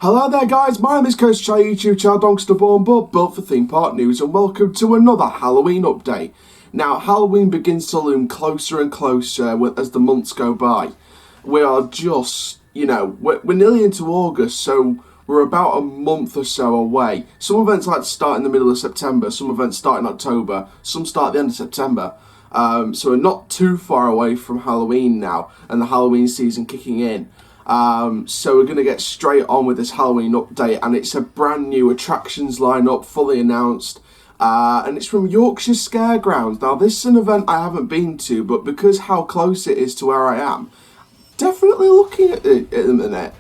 Hello there guys, my name is Coach Chai, YouTube channel Donkster Born but built for theme park news, and welcome to another Halloween update. Now Halloween begins to loom closer and closer as the months go by. We are just, we're nearly into August, so we're about a month or so away. Some events like to start in the middle of September, some events start in October, some start at the end of September. So we're not too far away from Halloween now and the Halloween season kicking in. So we're going to get straight on with this Halloween update, and it's a brand new attractions lineup, fully announced, and it's from Yorkshire Scaregrounds. Now this is an event I haven't been to, but because how close it is to where I am, definitely looking at it at the minute.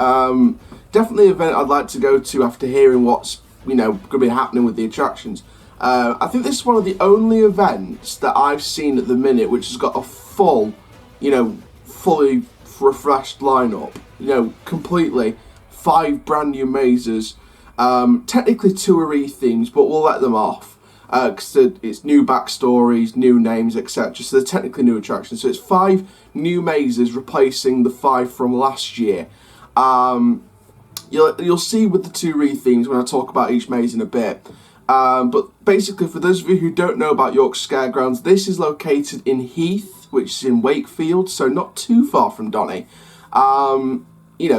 Definitely an event I'd like to go to after hearing what's going to be happening with the attractions. I think this is one of the only events that I've seen at the minute which has got a full, fully refreshed lineup. Completely 5 brand new mazes. Technically 2 are e-themes, but we'll let them off because it's new backstories, new names, etc. So they're technically new attractions. So it's 5 new mazes replacing the 5 from last year. You'll see with the 2 re-themes when I talk about each maze in a bit. But basically, for those of you who don't know about Yorkshire Scaregrounds, this is located in Heath, which is in Wakefield, so not too far from Donny.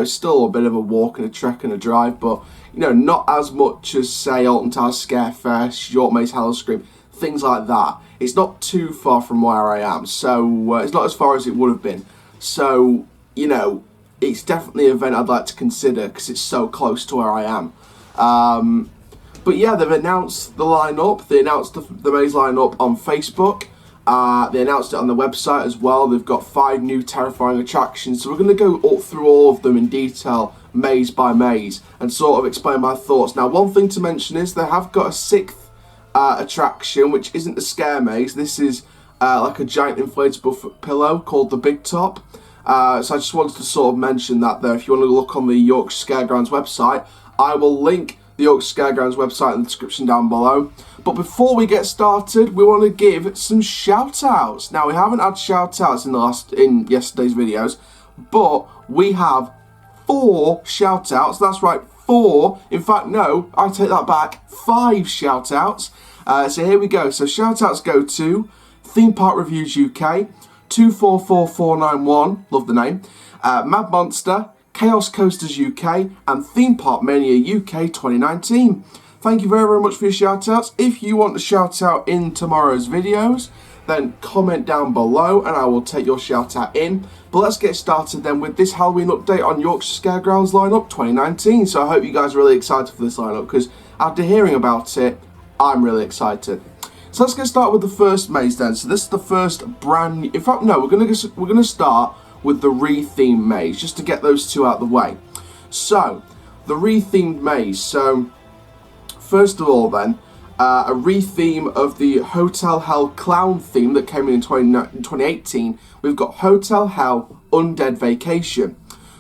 Still a bit of a walk and a trek and a drive, but, not as much as, say, Alton Towers Scarefest, York Maze Halloween, things like that. It's not too far from where I am, so it's not as far as it would have been. So, it's definitely an event I'd like to consider because it's so close to where I am. But yeah, they've announced the lineup. They announced the maze lineup on Facebook. They announced it on the website as well. They've got 5 new terrifying attractions. So we're going to go through all of them in detail, maze by maze, and sort of explain my thoughts. Now, one thing to mention is they have got a 6th attraction, which isn't the scare maze. This is like a giant inflatable pillow called the Big Top. So I just wanted to sort of mention that there. If you want to look on the Yorkshire Scaregrounds website, I will link the Yorkshire Scaregrounds website in the description down below. But before we get started, we want to give some shout outs. Now, we haven't had shout outs in yesterday's videos, but we have 4 shout outs. That's right, 4. In fact, no, I take that back, 5 shout outs. So here we go. So shout outs go to Theme Park Reviews UK, 244491, love the name, Mad Monster, Chaos Coasters UK, and Theme Park Mania UK 2019. Thank you very, very much for your shout outs. If you want to shout out in tomorrow's videos, then comment down below and I will take your shout out in. But let's get started then with this Halloween update on Yorkshire Scaregrounds lineup 2019. So I hope you guys are really excited for this lineup, because after hearing about it, I'm really excited. So let's get started with the first maze then. So this is the first brand new, in fact no, we're gonna start with the re-themed maze, just to get those 2 out of the way. So, the re-themed maze. So, first of all then, a re-theme of the Hotel Hell Clown theme that came in 2018. We've got Hotel Hell Undead Vacation.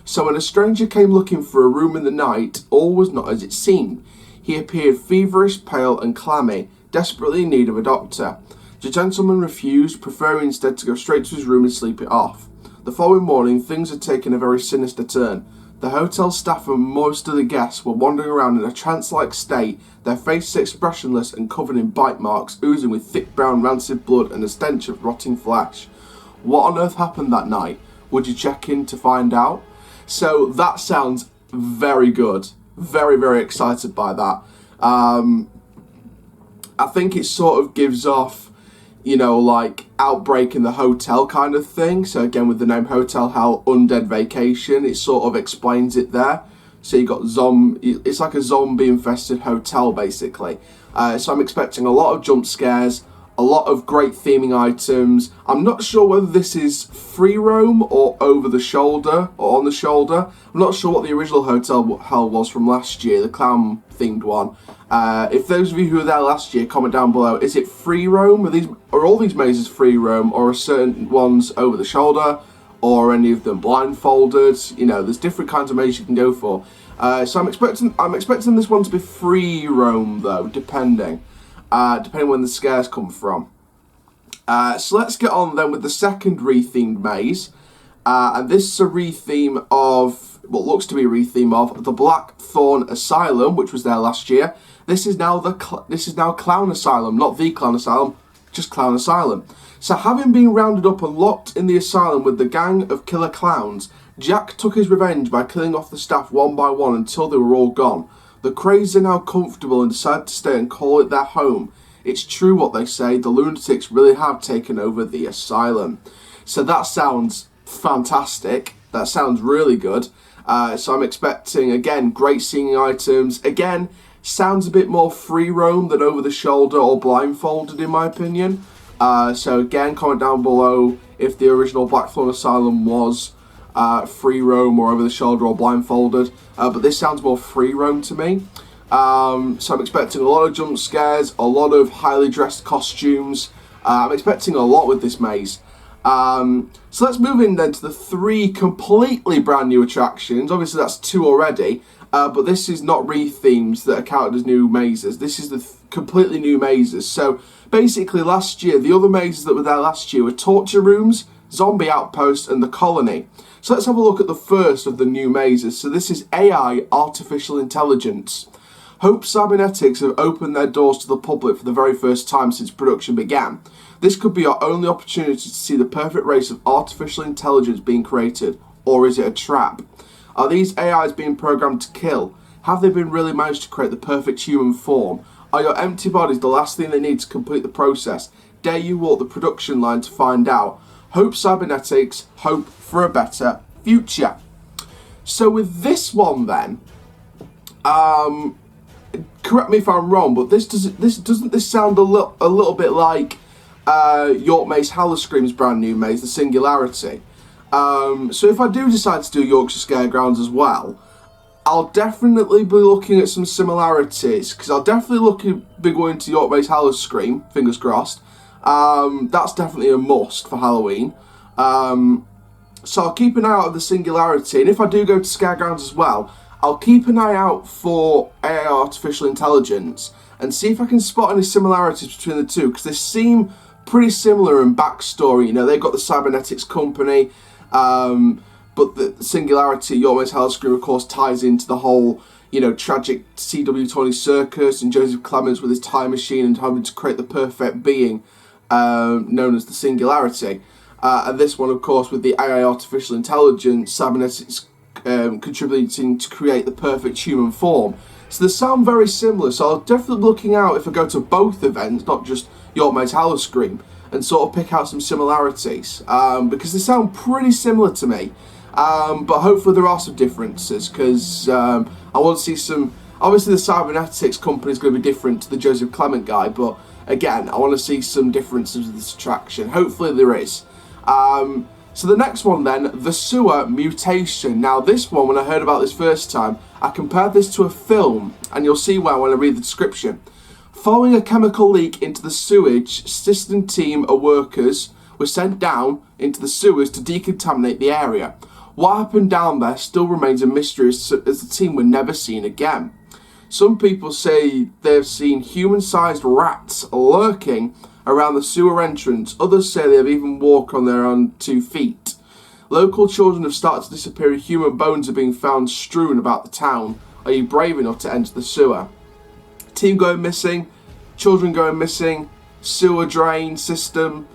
So when a stranger came looking for a room in the night, all was not as it seemed. He appeared feverish, pale and clammy, desperately in need of a doctor. The gentleman refused, preferring instead to go straight to his room and sleep it off. The following morning, things had taken a very sinister turn. The hotel staff and most of the guests were wandering around in a trance-like state, their faces expressionless and covered in bite marks, oozing with thick brown rancid blood and a stench of rotting flesh. What on earth happened that night? Would you check in to find out? So that sounds very good. Very, very excited by that. I think it sort of gives off, like outbreak in the hotel kind of thing. So again, with the name Hotel Hell Undead Vacation, it sort of explains it there. So you got it's like a zombie infested hotel basically. So I'm expecting a lot of jump scares, a lot of great theming items. I'm not sure whether this is free roam or over the shoulder or on the shoulder. I'm not sure what the original Hotel Hell was from last year, the clown themed one. If those of you who were there last year, comment down below. Is it free roam? Are all these mazes free roam, or are certain ones over the shoulder, or are any of them blindfolded? There's different kinds of mazes you can go for. So I'm expecting this one to be free roam though, depending when the scares come from. So let's get on then with the second re-themed maze, and this is a re-theme of what looks to be a retheme of the Blackthorn Asylum, which was there last year. This is now Clown Asylum, not the Clown Asylum, just Clown Asylum. So having been rounded up and locked in the asylum with the gang of killer clowns, Jack took his revenge by killing off the staff one by one until they were all gone. The crazed are now comfortable and decide to stay and call it their home. It's true what they say, the lunatics really have taken over the asylum. So that sounds fantastic. That sounds really good. So I'm expecting, again, great singing items. Again, sounds a bit more free roam than over the shoulder or blindfolded in my opinion. So again, comment down below if the original Blackthorn Asylum was free roam or over the shoulder or blindfolded. But this sounds more free roam to me. So I'm expecting a lot of jump scares, a lot of highly dressed costumes. I'm expecting a lot with this maze. So let's move in then to the 3 completely brand new attractions. Obviously that's 2 already, but this is not rethemed that are counted as new mazes. This is the completely new mazes. So basically last year, the other mazes that were there last year were torture rooms, zombie outpost and the colony. So let's have a look at the first of the new mazes. So this is AI, artificial intelligence. Hope Cybernetics have opened their doors to the public for the very first time since production began. This could be our only opportunity to see the perfect race of artificial intelligence being created. Or is it a trap? Are these AIs being programmed to kill? Have they been really managed to create the perfect human form? Are your empty bodies the last thing they need to complete the process? Dare you walk the production line to find out? Hope Cybernetics, hope for a better future. So with this one then, correct me if I'm wrong, but doesn't this sound a little bit like York Maze Howl-O-Scream's brand new maze, the Singularity? So if I do decide to do Yorkshire Scaregrounds as well, I'll definitely be looking at some similarities, because I'll definitely be going to York Maze Howl-O-Scream, fingers crossed. That's definitely a must for Halloween. So I'll keep an eye out of the Singularity, and if I do go to Scaregrounds as well, I'll keep an eye out for AI artificial intelligence and see if I can spot any similarities between the two, because they seem pretty similar in backstory. You know, they've got the Cybernetics company, but the Singularity, York Maze Howl-O-Scream, of course, ties into the whole, you know, tragic CW20 circus and Joseph Clements with his time machine and having to create the perfect being known as the Singularity. And this one, of course, with the AI artificial intelligence, Cybernetics contributing to create the perfect human form. So they sound very similar, so I'll definitely be looking out if I go to both events, not just York Maze Howl-O-Scream, and sort of pick out some similarities, because they sound pretty similar to me. But hopefully there are some differences, because I want to see some. Obviously the Cybernetics company is going to be different to the Joseph Clement guy, but again, I want to see some differences with this attraction. Hopefully there is. So the next one then, the Sewer Mutation. Now this one, when I heard about this first time, I compared this to a film, and you'll see why when I read the description. Following a chemical leak into the sewage, system team of workers were sent down into the sewers to decontaminate the area. What happened down there still remains a mystery, as the team were never seen again. Some people say they've seen human-sized rats lurking around the sewer entrance. Others say they have even walked on their own 2 feet. Local children have started to disappear and human bones are being found strewn about the town. Are you brave enough to enter the sewer? Team going missing, children going missing, sewer drain system.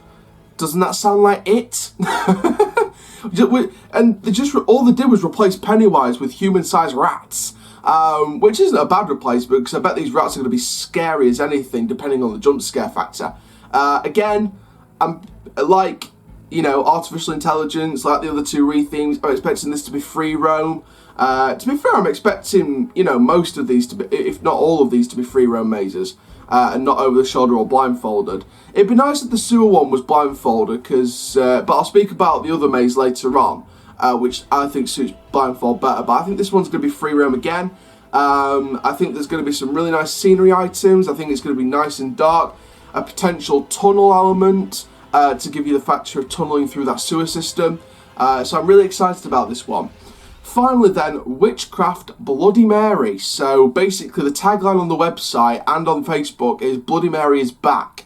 Doesn't that sound like it? And all they did was replace Pennywise with human-sized rats. Which isn't a bad replacement, because I bet these rats are going to be scary as anything, depending on the jump scare factor. Again, I'm like, you know, artificial intelligence, like the other 2 rethemes. I'm expecting this to be free roam. To be fair, I'm expecting, you know, most of these to be, if not all of these, to be free roam mazes, and not over the shoulder or blindfolded. It'd be nice if the sewer one was blindfolded, because, but I'll speak about the other maze later on, which I think suits blindfold better. But I think this one's going to be free roam again. I think there's going to be some really nice scenery items. I think it's going to be nice and dark. A potential tunnel element to give you the factor of tunneling through that sewer system. So I'm really excited about this one. Finally then, Witchcraft Bloody Mary. So basically the tagline on the website and on Facebook is Bloody Mary is back.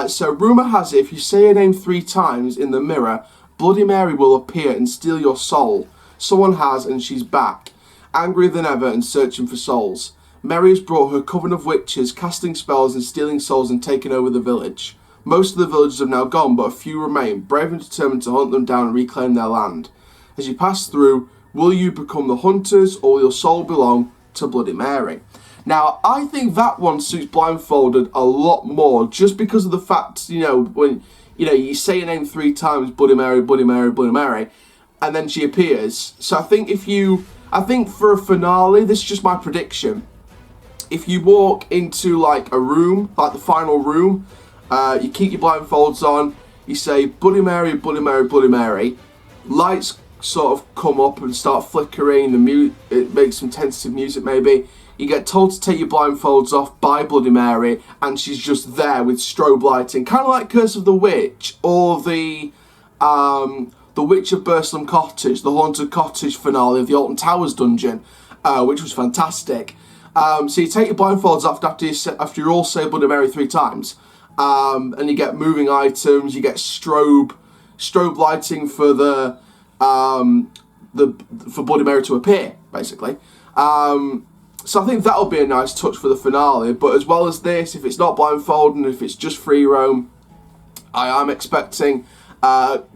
So rumour has it, if you say her name 3 times in the mirror, Bloody Mary will appear and steal your soul. Someone has, and she's back, angrier than ever and searching for souls. Mary has brought her coven of witches, casting spells and stealing souls and taking over the village. Most of the villagers have now gone, but a few remain, brave and determined to hunt them down and reclaim their land. As you pass through, will you become the hunters, or will your soul belong to Bloody Mary? Now, I think that one suits Blindfolded a lot more, just because of the fact, when, you say your name 3 times, Bloody Mary, Bloody Mary, Bloody Mary, and then she appears. So I think for a finale, this is just my prediction. If you walk into like a room, like the final room, you keep your blindfolds on, you say Bloody Mary, Bloody Mary, Bloody Mary, lights sort of come up and start flickering, it makes some tentative music maybe. You get told to take your blindfolds off by Bloody Mary, and she's just there with strobe lighting, kind of like Curse of the Witch, or the Witch of Burslem Cottage, the Haunted Cottage finale of the Alton Towers dungeon, which was fantastic. So you take your blindfolds off after you all say Bloody Mary 3 times, and you get moving items, you get strobe lighting for for Bloody Mary to appear, basically. So I think that'll be a nice touch for the finale. But as well as this, if it's not blindfold and if it's just free roam, I am expecting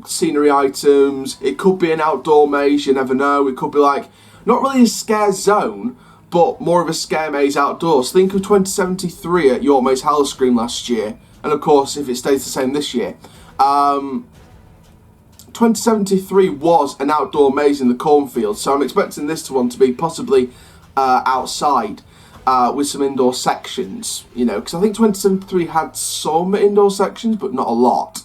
scenery items. It could be an outdoor maze, you never know. It could be like, not really a scare zone, but more of a scare maze outdoors. Think of 2073 at York Maze Hallowscream last year. And of course, if it stays the same this year. 2073 was an outdoor maze in the cornfield. So I'm expecting this one to be possibly outside with some indoor sections, because I think 2073 had some indoor sections but not a lot.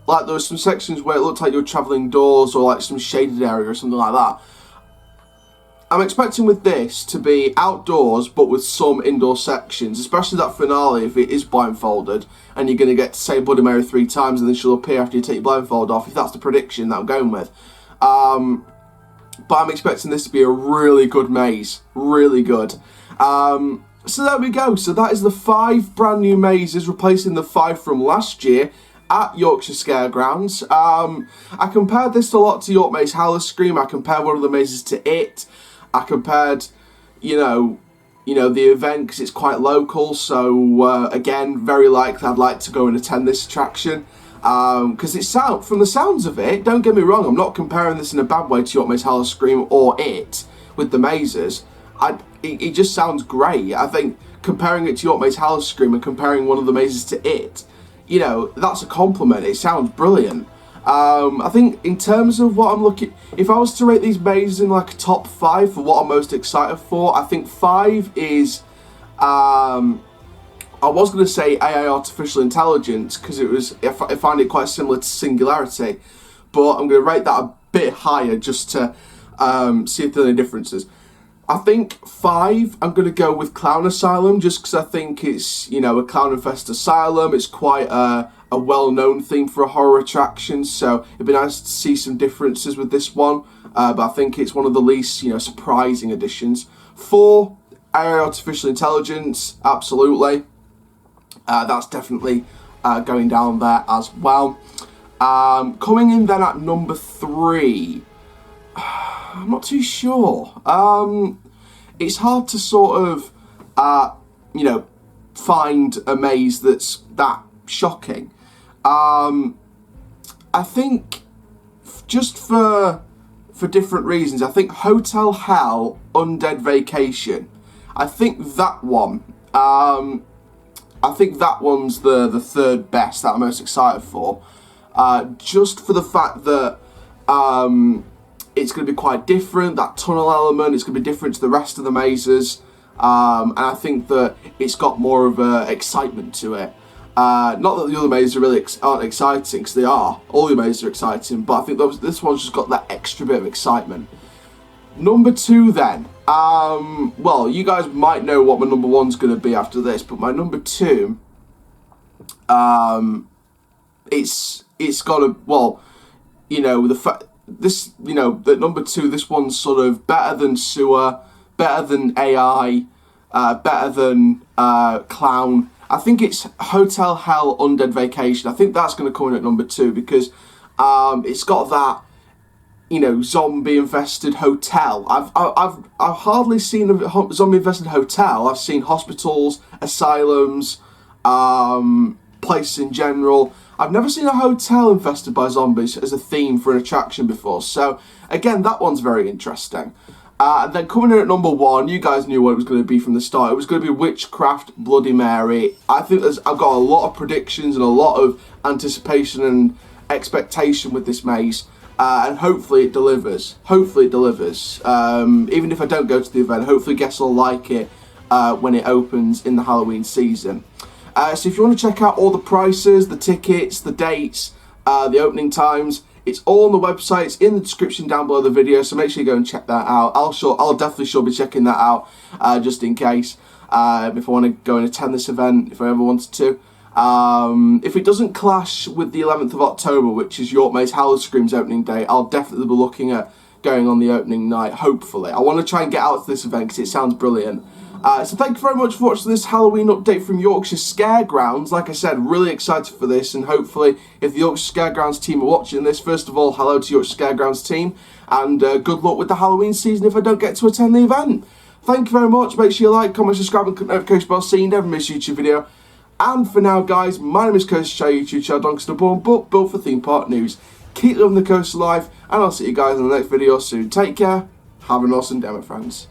Like there were some sections where it looked like you were travelling doors, or like some shaded area or something like that. I'm expecting with this to be outdoors but with some indoor sections, especially that finale if it is blindfolded and you're going to get to say Bloody Mary 3 times and then she'll appear after you take your blindfold off, if that's the prediction that I'm going with. But I'm expecting this to be a really good maze. Really good. So there we go. So that is the 5 brand new mazes replacing the 5 from last year at Yorkshire Scaregrounds. I compared this a lot to York Maze Hallowscream. I compared one of the mazes to it. I compared, the event because it's quite local. So again, very likely I'd like to go and attend this attraction. Because from the sounds of it, don't get me wrong, I'm not comparing this in a bad way to York Maze Hallowscream or it with the mazes. It just sounds great. I think comparing it to York Maze Hallowscream and comparing one of the mazes to it, that's a compliment. It sounds brilliant. I think in terms of what I'm looking, if I was to rate these mazes in like a top 5 for what I'm most excited for, I think 5 is, I was going to say AI Artificial Intelligence because I find it quite similar to Singularity, but I'm going to rate that a bit higher just to see if there are any differences. I think 5, I'm going to go with Clown Asylum just because I think it's, a clown-infested asylum. It's quite a well-known theme for a horror attraction, so it'd be nice to see some differences with this one, but I think it's one of the least, surprising additions. 4, AI Artificial Intelligence, absolutely. That's definitely going down there as well. Coming in then at number 3, I'm not too sure. It's hard to sort of, find a maze that's that shocking. I think just for different reasons, I think Hotel Hell Undead Vacation, I think that one, I think that one's the 3rd best that I'm most excited for. Just for the fact that it's going to be quite different, that tunnel element, it's going to be different to the rest of the mazes. And I think that it's got more of a excitement to it. Not that the other mazes really aren't exciting, because they are. All the mazes are exciting, but I think this one's just got that extra bit of excitement. Number 2 then. Well, you guys might know what my number 1's going to be after this, but my number 2, it's got a, well, that number 2, this one's sort of better than Sewer, better than AI, better than Clown. I think it's Hotel Hell Undead Vacation. I think that's going to come in at number 2 because it's got that you know, zombie-infested hotel. I've hardly seen a zombie-infested hotel. I've seen hospitals, asylums, places in general. I've never seen a hotel infested by zombies as a theme for an attraction before. So again, that one's very interesting. And then coming in at number 1, you guys knew what it was going to be from the start. It was going to be Witchcraft Bloody Mary. I think I've got a lot of predictions and a lot of anticipation and expectation with this maze. And hopefully it delivers. Hopefully it delivers. Even if I don't go to the event, hopefully guests will like it when it opens in the Halloween season. So if you want to check out all the prices, the tickets, the dates, the opening times, it's all on the website. It's in the description down below the video, so make sure you go and check that out. I'll definitely be checking that out just in case if I want to go and attend this event, if I ever wanted to. If it doesn't clash with the 11th of October, which is York Maze Halloween Screams opening day, I'll definitely be looking at going on the opening night, hopefully. I want to try and get out to this event because it sounds brilliant. So thank you very much for watching this Halloween update from Yorkshire Scaregrounds. Like I said, really excited for this, and hopefully if the Yorkshire Scaregrounds team are watching this, first of all, hello to Yorkshire Scaregrounds team, and good luck with the Halloween season if I don't get to attend the event. Thank you very much. Make sure you like, comment, subscribe, and click the notification bell so you never miss a YouTube video. And for now, guys, my name is Coast Chai, YouTube channel Doncaster Born, but built for theme park news. Keep living the coast alive, and I'll see you guys in the next video soon. Take care. Have an awesome day, my friends.